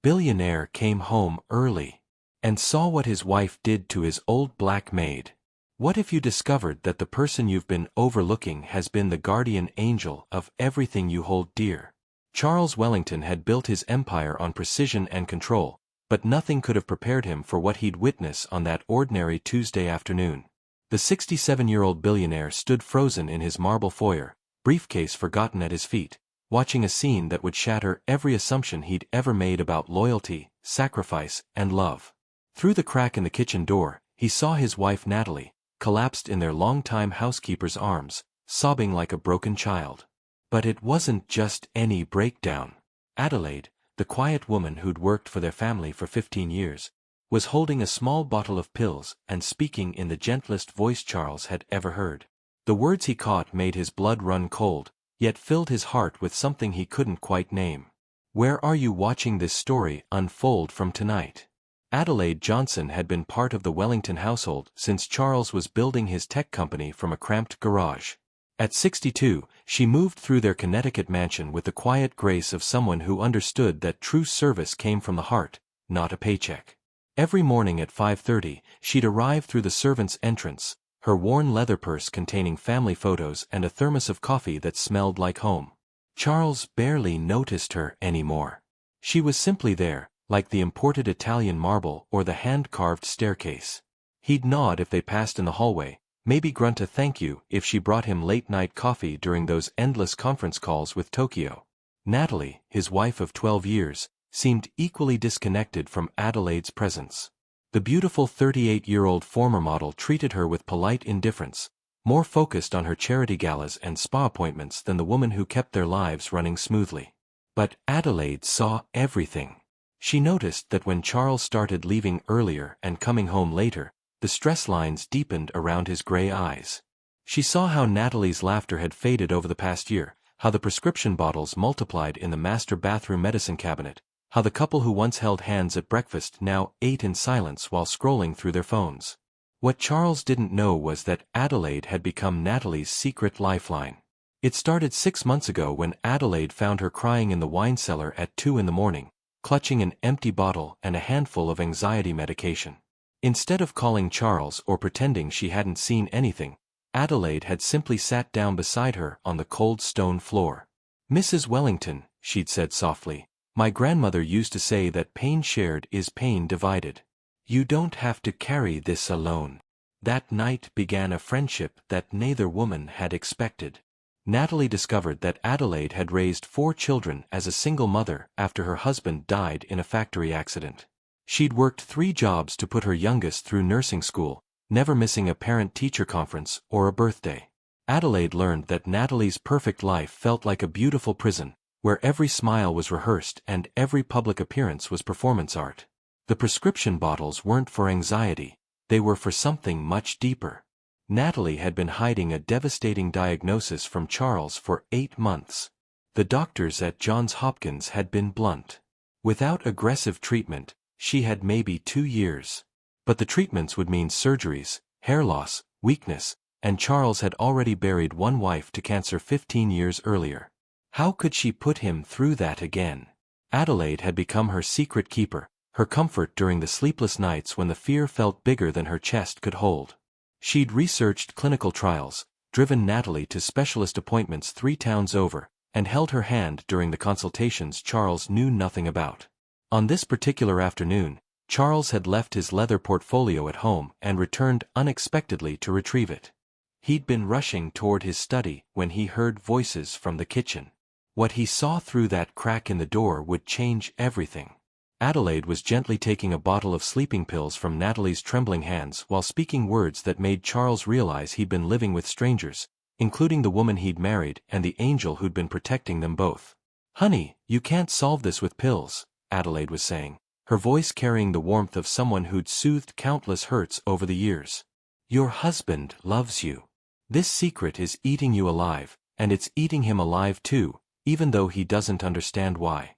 Billionaire came home early and saw what his wife did to his old black maid. What if you discovered that the person you've been overlooking has been the guardian angel of everything you hold dear? Charles Wellington had built his empire on precision and control, but nothing could have prepared him for what he'd witness on that ordinary Tuesday afternoon. The 67-year-old billionaire stood frozen in his marble foyer, briefcase forgotten at his feet, watching a scene that would shatter every assumption he'd ever made about loyalty, sacrifice, and love. Through the crack in the kitchen door, he saw his wife Natalie, collapsed in their longtime housekeeper's arms, sobbing like a broken child. But it wasn't just any breakdown. Adelaide, the quiet woman who'd worked for their family for 15 years, was holding a small bottle of pills and speaking in the gentlest voice Charles had ever heard. The words he caught made his blood run cold, yet filled his heart with something he couldn't quite name. Where are you watching this story unfold from tonight? Adelaide Johnson had been part of the Wellington household since Charles was building his tech company from a cramped garage. At 62, she moved through their Connecticut mansion with the quiet grace of someone who understood that true service came from the heart, not a paycheck. Every morning at 5:30, she'd arrive through the servants' entrance, her worn leather purse containing family photos and a thermos of coffee that smelled like home. Charles barely noticed her anymore. She was simply there, like the imported Italian marble or the hand-carved staircase. He'd nod if they passed in the hallway, maybe grunt a thank you if she brought him late-night coffee during those endless conference calls with Tokyo. Natalie, his wife of 12 years, seemed equally disconnected from Adelaide's presence. The beautiful 38-year-old former model treated her with polite indifference, more focused on her charity galas and spa appointments than the woman who kept their lives running smoothly. But Adelaide saw everything. She noticed that when Charles started leaving earlier and coming home later, the stress lines deepened around his gray eyes. She saw how Natalie's laughter had faded over the past year, how the prescription bottles multiplied in the master bathroom medicine cabinet, how the couple who once held hands at breakfast now ate in silence while scrolling through their phones. What Charles didn't know was that Adelaide had become Natalie's secret lifeline. It started 6 months ago when Adelaide found her crying in the wine cellar at 2 in the morning, clutching an empty bottle and a handful of anxiety medication. Instead of calling Charles or pretending she hadn't seen anything, Adelaide had simply sat down beside her on the cold stone floor. "Mrs. Wellington," she'd said softly, "my grandmother used to say that pain shared is pain divided. You don't have to carry this alone." That night began a friendship that neither woman had expected. Natalie discovered that Adelaide had raised 4 children as a single mother after her husband died in a factory accident. She'd worked 3 jobs to put her youngest through nursing school, never missing a parent-teacher conference or a birthday. Adelaide learned that Natalie's perfect life felt like a beautiful prison, where every smile was rehearsed and every public appearance was performance art. The prescription bottles weren't for anxiety, they were for something much deeper. Natalie had been hiding a devastating diagnosis from Charles for 8 months. The doctors at Johns Hopkins had been blunt. Without aggressive treatment, she had maybe 2 years. But the treatments would mean surgeries, hair loss, weakness, and Charles had already buried one wife to cancer 15 years earlier. How could she put him through that again? Adelaide had become her secret keeper, her comfort during the sleepless nights when the fear felt bigger than her chest could hold. She'd researched clinical trials, driven Natalie to specialist appointments 3 towns over, and held her hand during the consultations Charles knew nothing about. On this particular afternoon, Charles had left his leather portfolio at home and returned unexpectedly to retrieve it. He'd been rushing toward his study when he heard voices from the kitchen. What he saw through that crack in the door would change everything. Adelaide was gently taking a bottle of sleeping pills from Natalie's trembling hands while speaking words that made Charles realize he'd been living with strangers, including the woman he'd married and the angel who'd been protecting them both. "Honey, you can't solve this with pills," Adelaide was saying, her voice carrying the warmth of someone who'd soothed countless hurts over the years. "Your husband loves you. This secret is eating you alive, and it's eating him alive too, even though he doesn't understand why."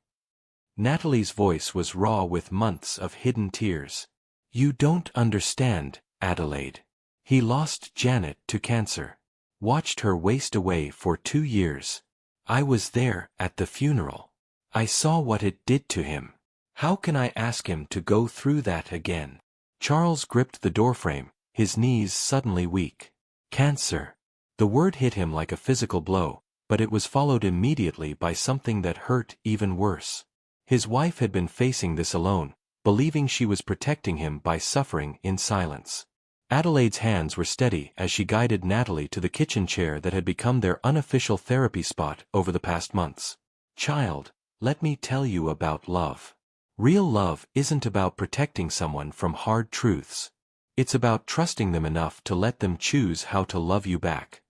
Natalie's voice was raw with months of hidden tears. "You don't understand, Adelaide. He lost Janet to cancer. Watched her waste away for 2 years. I was there at the funeral. I saw what it did to him. How can I ask him to go through that again? Charles gripped the doorframe, his knees suddenly weak. Cancer. The word hit him like a physical blow, but it was followed immediately by something that hurt even worse. His wife had been facing this alone, believing she was protecting him by suffering in silence. Adelaide's hands were steady as she guided Natalie to the kitchen chair that had become their unofficial therapy spot over the past months. Child, let me tell you about love. Real love isn't about protecting someone from hard truths. It's about trusting them enough to let them choose how to love you back.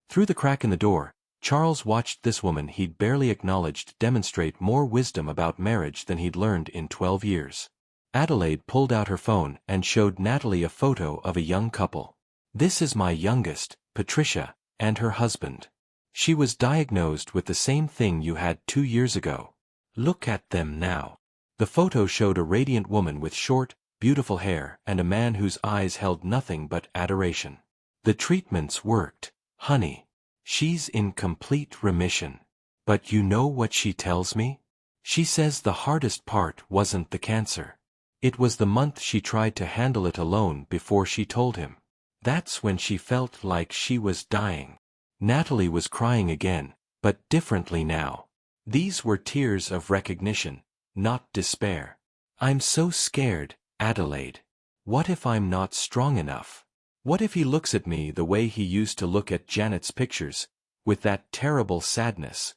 Through the crack in the door, Charles watched this woman he'd barely acknowledged demonstrate more wisdom about marriage than he'd learned in 12 years. Adelaide pulled out her phone and showed Natalie a photo of a young couple. This is my youngest, Patricia, and her husband. She was diagnosed with the same thing you had 2 years ago. Look at them now. The photo showed a radiant woman with short, beautiful hair and a man whose eyes held nothing but adoration. The treatments worked, honey. She's in complete remission. But you know what she tells me? She says the hardest part wasn't the cancer. It was the month she tried to handle it alone before she told him. That's when she felt like she was dying. Natalie was crying again, but differently now. These were tears of recognition, not despair. I'm so scared, Adelaide. What if I'm not strong enough? What if he looks at me the way he used to look at Janet's pictures, with that terrible sadness?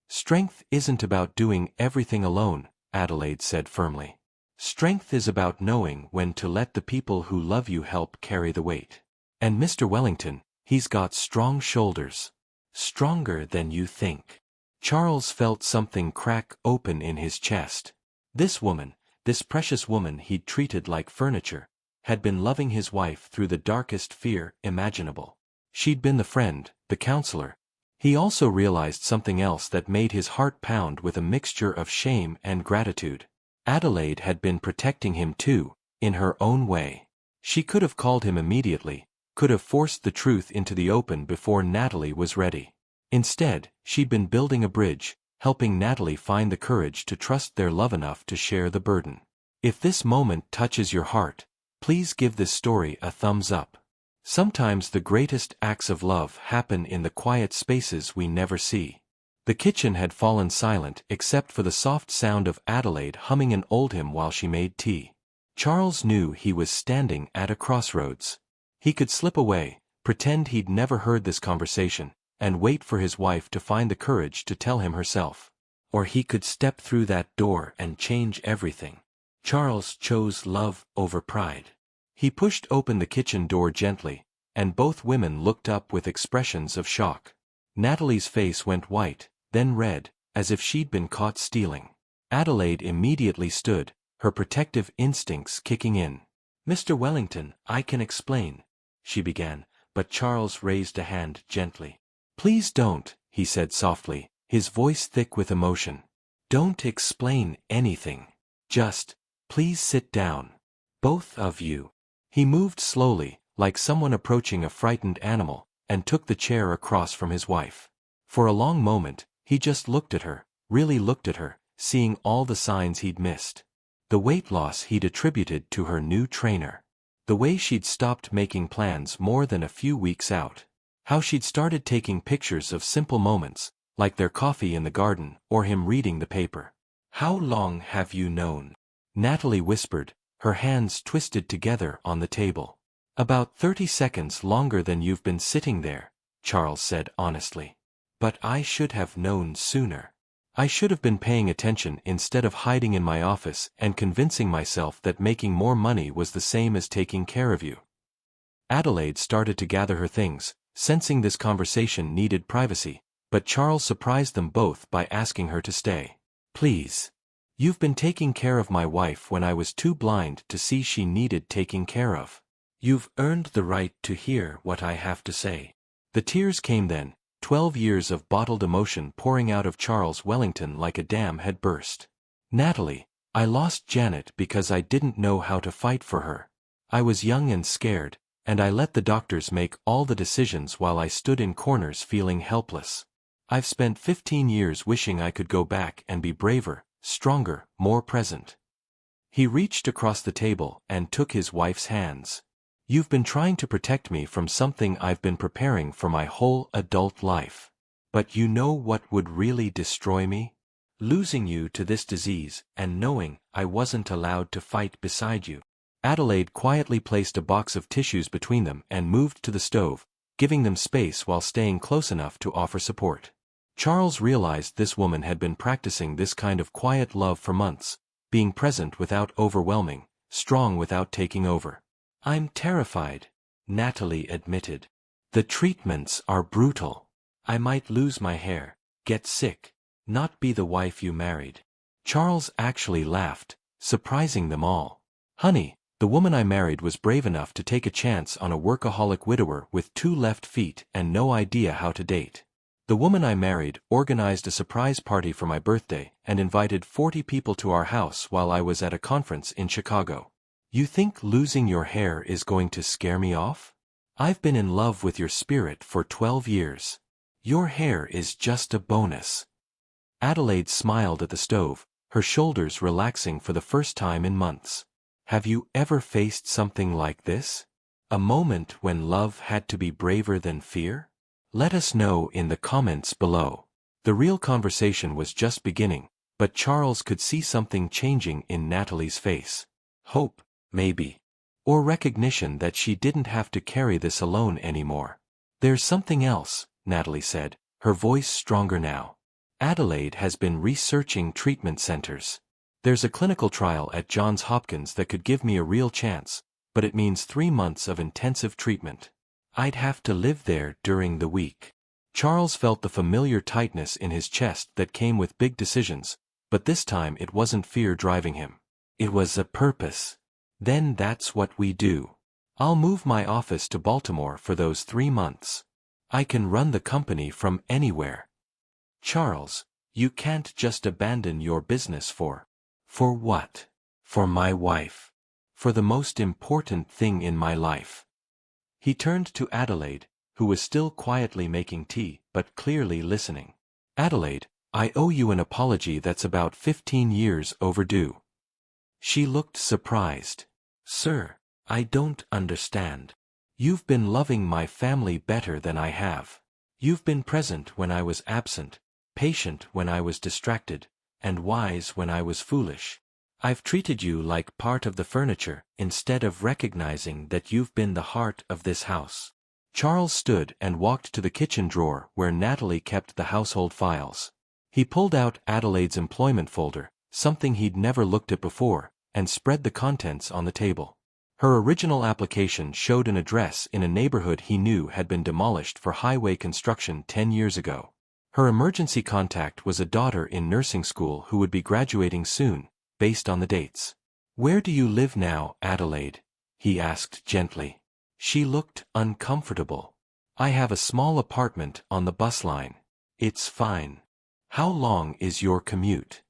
Strength isn't about doing everything alone, Adelaide said firmly. Strength is about knowing when to let the people who love you help carry the weight. And Mr. Wellington, he's got strong shoulders. Stronger than you think. Charles felt something crack open in his chest. This woman, this precious woman he'd treated like furniture, had been loving his wife through the darkest fear imaginable. She'd been the friend, the counselor. He also realized something else that made his heart pound with a mixture of shame and gratitude. Adelaide had been protecting him too, in her own way. She could have called him immediately, could have forced the truth into the open before Natalie was ready. Instead, she'd been building a bridge, helping Natalie find the courage to trust their love enough to share the burden. If this moment touches your heart, please give this story a thumbs up. Sometimes the greatest acts of love happen in the quiet spaces we never see. The kitchen had fallen silent except for the soft sound of Adelaide humming an old hymn while she made tea. Charles knew he was standing at a crossroads. He could slip away, pretend he'd never heard this conversation, and wait for his wife to find the courage to tell him herself. Or he could step through that door and change everything. Charles chose love over pride. He pushed open the kitchen door gently, and both women looked up with expressions of shock. Natalie's face went white, then red, as if she'd been caught stealing. Adelaide immediately stood, her protective instincts kicking in. Mr. Wellington, I can explain, she began, but Charles raised a hand gently. Please don't, he said softly, his voice thick with emotion. Don't explain anything. Just, please sit down. Both of you. He moved slowly, like someone approaching a frightened animal, and took the chair across from his wife. For a long moment, he just looked at her, really looked at her, seeing all the signs he'd missed. The weight loss he'd attributed to her new trainer. The way she'd stopped making plans more than a few weeks out. How she'd started taking pictures of simple moments, like their coffee in the garden or him reading the paper. How long have you known? Natalie whispered, her hands twisted together on the table. About 30 seconds longer than you've been sitting there, Charles said honestly. But I should have known sooner. I should have been paying attention instead of hiding in my office and convincing myself that making more money was the same as taking care of you. Adelaide started to gather her things, sensing this conversation needed privacy, but Charles surprised them both by asking her to stay. Please. You've been taking care of my wife when I was too blind to see she needed taking care of. You've earned the right to hear what I have to say. The tears came then, 12 years of bottled emotion pouring out of Charles Wellington like a dam had burst. Natalie, I lost Janet because I didn't know how to fight for her. I was young and scared, and I let the doctors make all the decisions while I stood in corners feeling helpless. I've spent 15 years wishing I could go back and be braver, stronger, more present. He reached across the table and took his wife's hands. You've been trying to protect me from something I've been preparing for my whole adult life. But you know what would really destroy me? Losing you to this disease and knowing I wasn't allowed to fight beside you. Adelaide quietly placed a box of tissues between them and moved to the stove, giving them space while staying close enough to offer support. Charles realized this woman had been practicing this kind of quiet love for months, being present without overwhelming, strong without taking over. I'm terrified, Natalie admitted. The treatments are brutal. I might lose my hair, get sick, not be the wife you married. Charles actually laughed, surprising them all. Honey, the woman I married was brave enough to take a chance on a workaholic widower with 2 left feet and no idea how to date. The woman I married organized a surprise party for my birthday and invited 40 people to our house while I was at a conference in Chicago. You think losing your hair is going to scare me off? I've been in love with your spirit for 12 years. Your hair is just a bonus. Adelaide smiled at the stove, her shoulders relaxing for the first time in months. Have you ever faced something like this? A moment when love had to be braver than fear? Let us know in the comments below. The real conversation was just beginning, but Charles could see something changing in Natalie's face. Hope, maybe. Or recognition that she didn't have to carry this alone anymore. There's something else, Natalie said, her voice stronger now. Adelaide has been researching treatment centers. There's a clinical trial at Johns Hopkins that could give me a real chance, but it means 3 months of intensive treatment. I'd have to live there during the week. Charles felt the familiar tightness in his chest that came with big decisions, but this time it wasn't fear driving him. It was a purpose. Then that's what we do. I'll move my office to Baltimore for those 3 months. I can run the company from anywhere. Charles, you can't just abandon your business for what? For my wife. For the most important thing in my life. He turned to Adelaide, who was still quietly making tea, but clearly listening. Adelaide, I owe you an apology that's about 15 years overdue. She looked surprised. Sir, I don't understand. You've been loving my family better than I have. You've been present when I was absent, patient when I was distracted, and wise when I was foolish. I've treated you like part of the furniture, instead of recognizing that you've been the heart of this house. Charles stood and walked to the kitchen drawer where Natalie kept the household files. He pulled out Adelaide's employment folder, something he'd never looked at before, and spread the contents on the table. Her original application showed an address in a neighborhood he knew had been demolished for highway construction 10 years ago. Her emergency contact was a daughter in nursing school who would be graduating soon, based on the dates. Where do you live now, Adelaide? He asked gently. She looked uncomfortable. I have a small apartment on the bus line. It's fine. How long is your commute?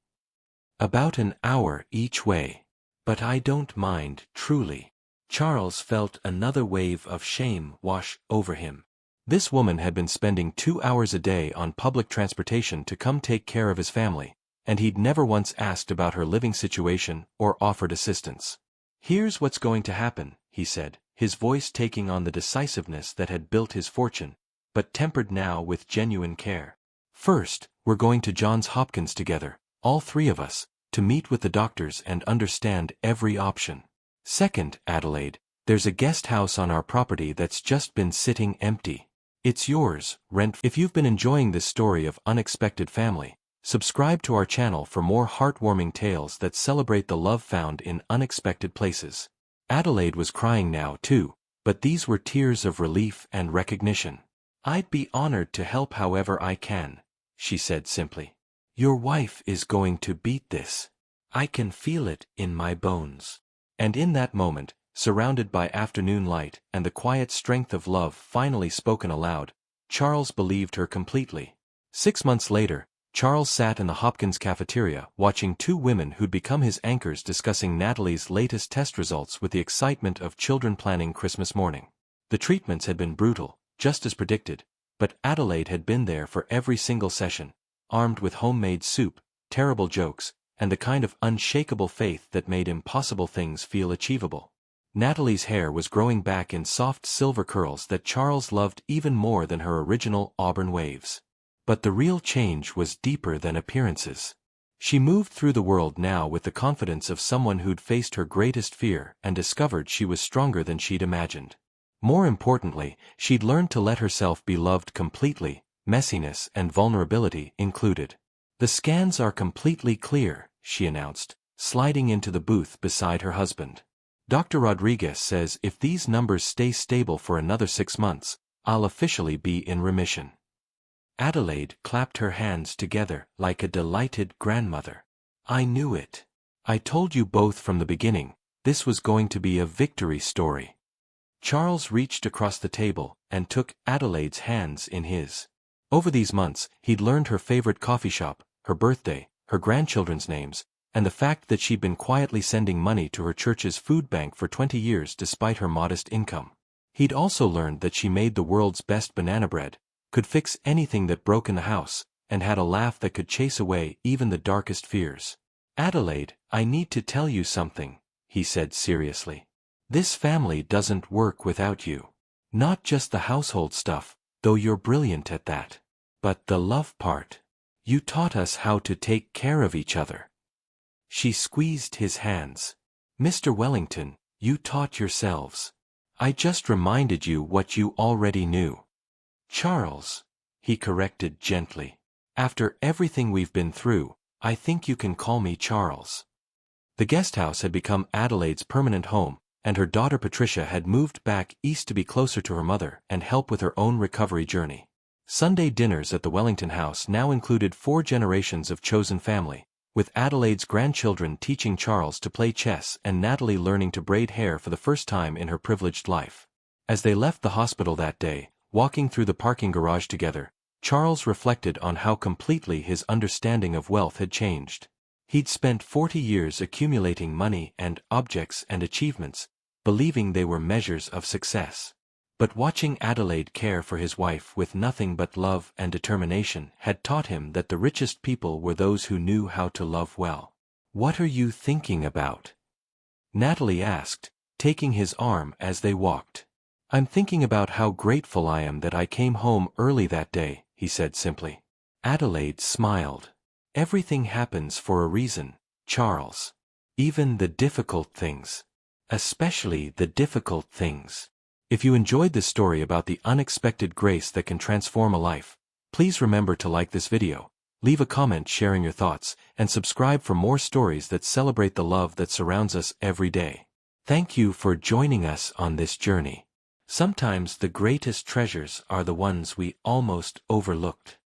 About an hour each way. But I don't mind, truly. Charles felt another wave of shame wash over him. This woman had been spending 2 hours a day on public transportation to come take care of his family, and he'd never once asked about her living situation or offered assistance. Here's what's going to happen, he said, his voice taking on the decisiveness that had built his fortune, but tempered now with genuine care. First, we're going to Johns Hopkins together, all 3 of us, to meet with the doctors and understand every option. Second, Adelaide, there's a guest house on our property that's just been sitting empty. It's yours, rent. If you've been enjoying this story of unexpected family, subscribe to our channel for more heartwarming tales that celebrate the love found in unexpected places. Adelaide was crying now too, but these were tears of relief and recognition. I'd be honored to help however I can, she said simply. Your wife is going to beat this. I can feel it in my bones. And in that moment, surrounded by afternoon light and the quiet strength of love finally spoken aloud, Charles believed her completely. 6 months later, Charles sat in the Hopkins cafeteria watching 2 women who'd become his anchors discussing Natalie's latest test results with the excitement of children planning Christmas morning. The treatments had been brutal, just as predicted, but Adelaide had been there for every single session, armed with homemade soup, terrible jokes, and the kind of unshakable faith that made impossible things feel achievable. Natalie's hair was growing back in soft silver curls that Charles loved even more than her original auburn waves. But the real change was deeper than appearances. She moved through the world now with the confidence of someone who'd faced her greatest fear and discovered she was stronger than she'd imagined. More importantly, she'd learned to let herself be loved completely, messiness and vulnerability included. "The scans are completely clear," she announced, sliding into the booth beside her husband. "Dr. Rodriguez says if these numbers stay stable for another 6 months, I'll officially be in remission." Adelaide clapped her hands together like a delighted grandmother. "I knew it. I told you both from the beginning, this was going to be a victory story." Charles reached across the table and took Adelaide's hands in his. Over these months, he'd learned her favorite coffee shop, her birthday, her grandchildren's names, and the fact that she'd been quietly sending money to her church's food bank for 20 years despite her modest income. He'd also learned that she made the world's best banana bread, could fix anything that broke in the house, and had a laugh that could chase away even the darkest fears. "Adelaide, I need to tell you something," he said seriously. "This family doesn't work without you. Not just the household stuff, though you're brilliant at that. But the love part. You taught us how to take care of each other." She squeezed his hands. "Mr. Wellington, you taught yourselves. I just reminded you what you already knew." "Charles," he corrected gently. "After everything we've been through, I think you can call me Charles." The guest house had become Adelaide's permanent home, and her daughter Patricia had moved back east to be closer to her mother and help with her own recovery journey. Sunday dinners at the Wellington house now included 4 generations of chosen family, with Adelaide's grandchildren teaching Charles to play chess and Natalie learning to braid hair for the first time in her privileged life. As they left the hospital that day, walking through the parking garage together, Charles reflected on how completely his understanding of wealth had changed. He'd spent 40 years accumulating money and objects and achievements, believing they were measures of success. But watching Adelaide care for his wife with nothing but love and determination had taught him that the richest people were those who knew how to love well. "What are you thinking about?" Natalie asked, taking his arm as they walked. "I'm thinking about how grateful I am that I came home early that day," he said simply. Adelaide smiled. "Everything happens for a reason, Charles. Even the difficult things. Especially the difficult things." If you enjoyed this story about the unexpected grace that can transform a life, please remember to like this video, leave a comment sharing your thoughts, and subscribe for more stories that celebrate the love that surrounds us every day. Thank you for joining us on this journey. Sometimes the greatest treasures are the ones we almost overlooked.